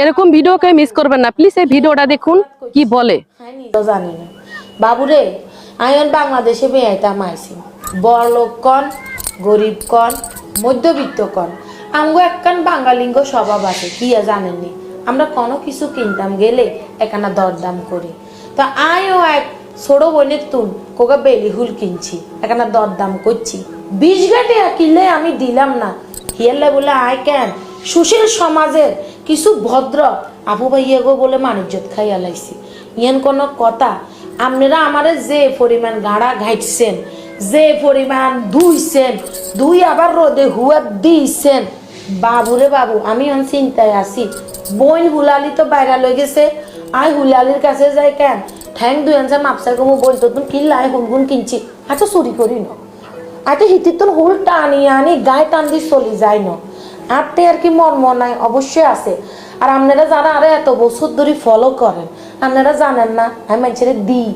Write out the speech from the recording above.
এরকম ভিডিওকে মিস করবেন না প্লিজ। এই ভিডিওটা দেখুন কি বলে। জানি না বাবুরে, আমি বাংলাদেশে বেয়াইতাম আইছি, বড় লোক কন, গরিব কন, মধ্যবিত্ত কন, আমগো একখান বাঙালিঙ্গ স্বভাব আছে কি জানেননি, আমরা কোনো কিছু কিনতাম গেলে এখানে দরদাম করি। তো আমিও এক ছোট বোনের তুন কোকা বেলি হুল কিনছি, এখানে দরদাম করছি, 20 ঘাটে কিনলে আমি দিলাম না, হিয়ালে বলে আয় কেন সুশীল সমাজের কিছু ভদ্র আপু ভাইয়া গো বলে মানিজ্জত খাইয়া লাইছি। ইয়ান কোনো কথা? আপনারা আমারে যে পরিমাণ গাড়া ঘাইটছেন, যে পরিমাণ ধুইছেন, ধুই আবার রোদে হুয়া দিয়েছেন, বাবুরে বাবু আমি এখন চিন্তায় আছি। বোন হুলালি তো বাইরে লয়ে গেছে, আই হুলালির কাছে যাই কেন ঠ্যাং দুই আনছে মাপসার কমু বলতো তুমি কিনলা আই হুলগুন কিনছি, আচ্ছা চুরি করি না, আচ্ছা হিতির তোর হুল টানি আনি গায়ে টান দিয়ে চলি যায় না, আপনি আর কি মর্ম নাই অবশ্যই আছে। আর আপনারা যারা আরে এত বছর ধরে ফলো করেন আপনারা জানেন না আমি মানুষের দিই